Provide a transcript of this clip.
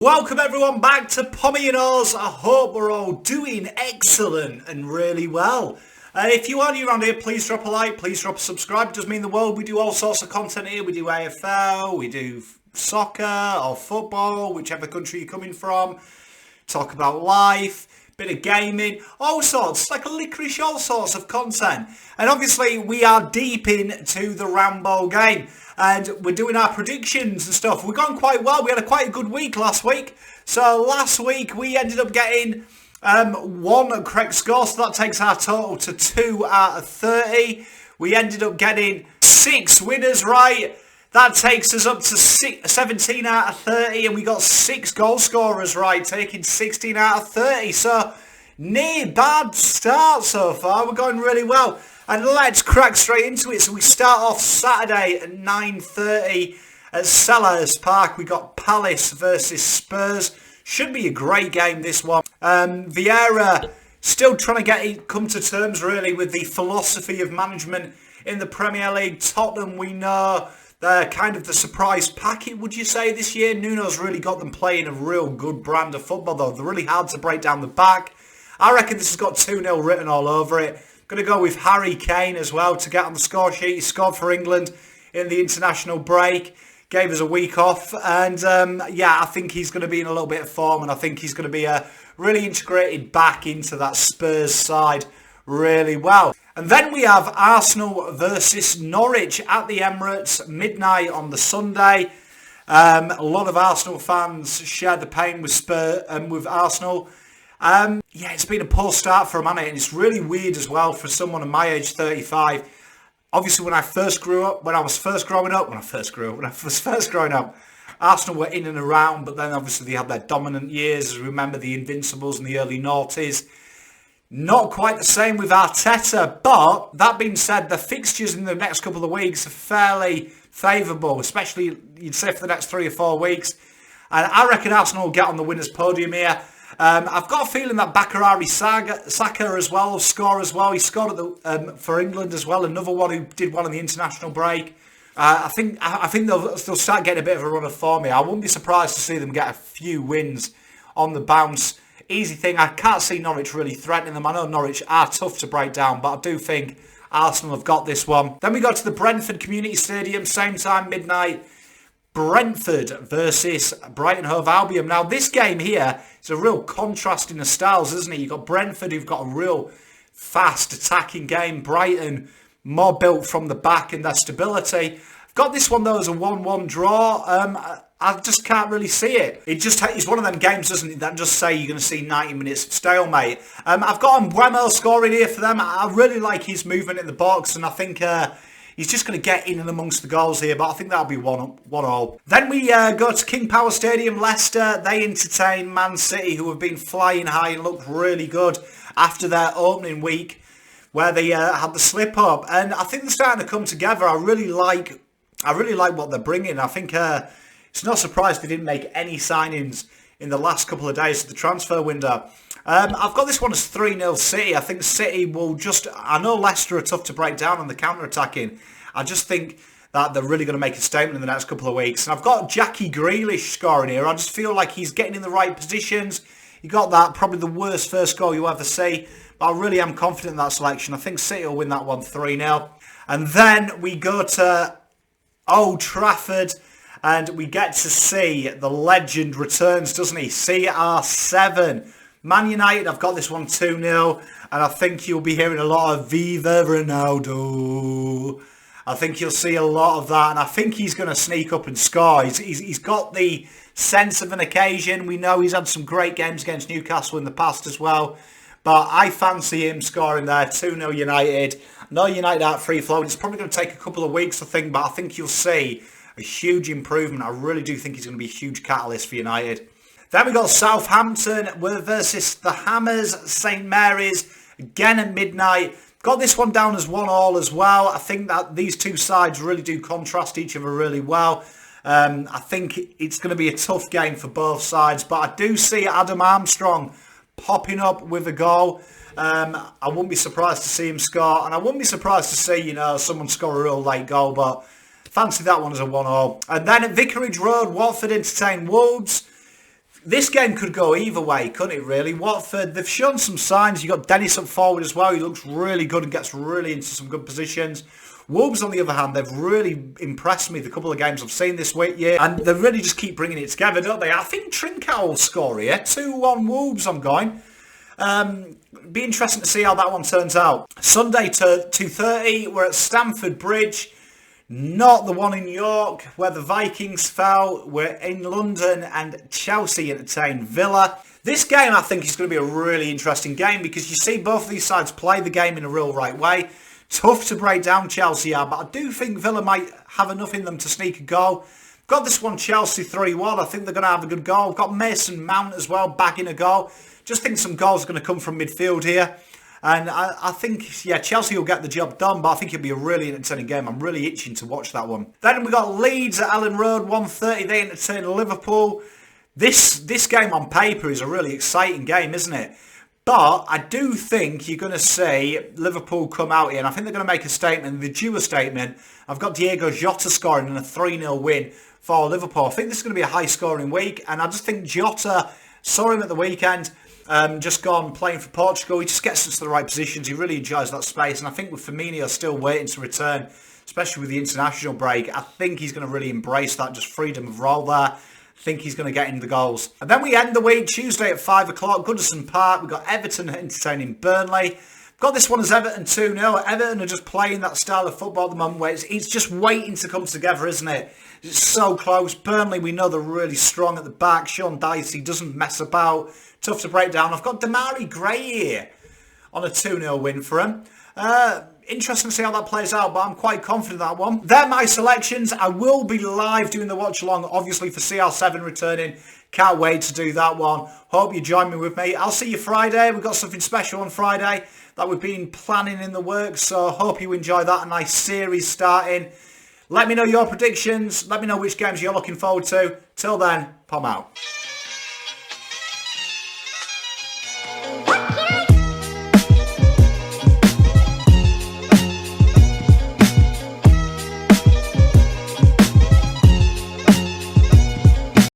Welcome everyone back to Pommy and Oars. I hope we're all doing excellent and really well. If you are new around here, please drop a like, please drop a subscribe. It does mean the world. We do all sorts of content here. We do AFL, we do soccer or football, whichever country you're coming from. Talk about life, bit of gaming, all sorts, like a licorice, all sorts of content. And obviously we are deep into the Rambo game. And we're doing our predictions and stuff. We've gone quite well. We had quite a good week last week. So last week we ended up getting one correct score. So that takes our total to 2 out of 30. We ended up getting 6 winners right. That takes us up to 17 out of 30. And we got 6 goal scorers right, taking 16 out of 30. So near bad start so far. We're going really well. And let's crack straight into it. So we start off Saturday at 9:30 at Selhurst Park. We got Palace versus Spurs. Should be a great game, this one. Vieira still trying to come to terms really with the philosophy of management in the Premier League. Tottenham, we know they're kind of the surprise packet, would you say, this year? Nuno's really got them playing a real good brand of football, though. They're really hard to break down the back. I reckon this has got 2-0 written all over it. Going to go with Harry Kane as well to get on the score sheet. He scored for England in the international break. Gave us a week off. And yeah, I think he's going to be in a little bit of form. And I think he's going to be really integrated back into that Spurs side really well. And then we have Arsenal versus Norwich at the Emirates, midnight on the Sunday. A lot of Arsenal fans shared the pain with with Arsenal. Yeah, it's been a poor start for a man, and it's really weird as well for someone of my age, 35. Obviously, when I was first growing up, Arsenal were in and around, but then obviously they had their dominant years. Remember the Invincibles in the early noughties. Not quite the same with Arteta, but that being said, the fixtures in the next couple of weeks are fairly favourable, especially, you'd say, for the next 3 or 4 weeks. And I reckon Arsenal will get on the winners' podium here. I've got a feeling that Bakary Saka as well will score as well. He scored for England as well. Another one who did well in the international break. I think they'll start getting a bit of a run of form here. I wouldn't be surprised to see them get a few wins on the bounce. Easy thing. I can't see Norwich really threatening them. I know Norwich are tough to break down, but I do think Arsenal have got this one. Then we go to the Brentford Community Stadium, same time, midnight. Brentford versus Brighton Hove Albion. Now, this game here is a real contrast in the styles, isn't it? You've got Brentford, who've got a real fast attacking game. Brighton, more built from the back and their stability. I've got this one, though, as a 1-1 draw. I just can't really see it. It's one of them games, doesn't it, that just say you're going to see 90 minutes of stalemate. I've got Mbeumo scoring here for them. I really like his movement in the box, and I think he's just going to get in and amongst the goals here, but I think that'll be 1-1. Then we go to King Power Stadium, Leicester. They entertain Man City, who have been flying high and looked really good after their opening week, where they had the slip up. And I think they're starting to come together. I really like what they're bringing. I think it's no surprise they didn't make any signings in the last couple of days of the transfer window. I've got this one as 3-0 City. I think City will I know Leicester are tough to break down on the counter-attacking. I just think that they're really going to make a statement in the next couple of weeks. And I've got Jackie Grealish scoring here. I just feel like he's getting in the right positions. He got that, probably the worst first goal you ever see. But I really am confident in that selection. I think City will win that one 3-0. And then we go to Old Trafford. And we get to see the legend returns, doesn't he? CR7. Man United, I've got this one 2-0. And I think you'll be hearing a lot of Viva Ronaldo. I think you'll see a lot of that. And I think he's going to sneak up and score. He's got the sense of an occasion. We know he's had some great games against Newcastle in the past as well. But I fancy him scoring there. 2-0 United. No United out free flow. It's probably going to take a couple of weeks, I think. But I think you'll see a huge improvement. I really do think he's going to be a huge catalyst for United. Then we got Southampton versus the Hammers, St Mary's, again at midnight. Got this one down as 1-1 as well. I think that these two sides really do contrast each other really well. I think it's going to be a tough game for both sides, but I do see Adam Armstrong popping up with a goal. I wouldn't be surprised to see him score, and I wouldn't be surprised to see, someone score a real late goal, but fancy that one as a 1-0. And then at Vicarage Road, Watford entertain Wolves. This game could go either way, couldn't it really? Watford, they've shown some signs. You've got Dennis up forward as well. He looks really good and gets really into some good positions. Wolves, on the other hand, they've really impressed me the couple of games I've seen this week, and they really just keep bringing it together, don't they? I think Trincao will score here. 2-1 Wolves, I'm going. Be interesting to see how that one turns out. Sunday to 2:30, we're at Stamford Bridge. Not the one in York where the Vikings fell. We're in London and Chelsea entertain Villa. This game, I think, is going to be a really interesting game because you see both of these sides play the game in a real right way. Tough to break down Chelsea are, but I do think Villa might have enough in them to sneak a goal. Got this one Chelsea 3-1. I think they're going to have a good goal. Got Mason Mount as well bagging a goal. Just think some goals are going to come from midfield here. And I think, yeah, Chelsea will get the job done, but I think it'll be a really entertaining game. I'm really itching to watch that one. Then we got Leeds at Ellen Road, 1:30. They entertain Liverpool. This game on paper is a really exciting game, isn't it? But I do think you're going to see Liverpool come out here, and I think they're going to make a statement. They do a statement. I've got Diego Jota scoring in a 3-0 win for Liverpool. I think this is going to be a high-scoring week, and I just think Jota, saw him at the weekend, just gone playing for Portugal. He just gets us to the right positions. He really enjoys that space, and I think with Firmino still waiting to return, especially with the international break, I think he's going to really embrace that just freedom of role there. I think he's going to get into the goals. And then we end the week Tuesday at 5 o'clock, Goodison Park. We've got Everton entertaining Burnley. Got this one as Everton 2-0. Everton are just playing that style of football at the moment where it's just waiting to come together, isn't it? It's so close. Burnley, we know they're really strong at the back. Sean Dicey doesn't mess about. Tough to break down. I've got Damari Gray here on a 2-0 win for him. Interesting to see how that plays out, but I'm quite confident that one. They're my selections. I will be live doing the watch along, obviously, for CR7 returning. Can't wait to do that one. Hope you join me with me. I'll see you Friday. We've got something special on Friday that we've been planning in the works, so hope you enjoy that. A nice series starting. Let me know your predictions. Let me know which games you're looking forward to. Till then, Pom out.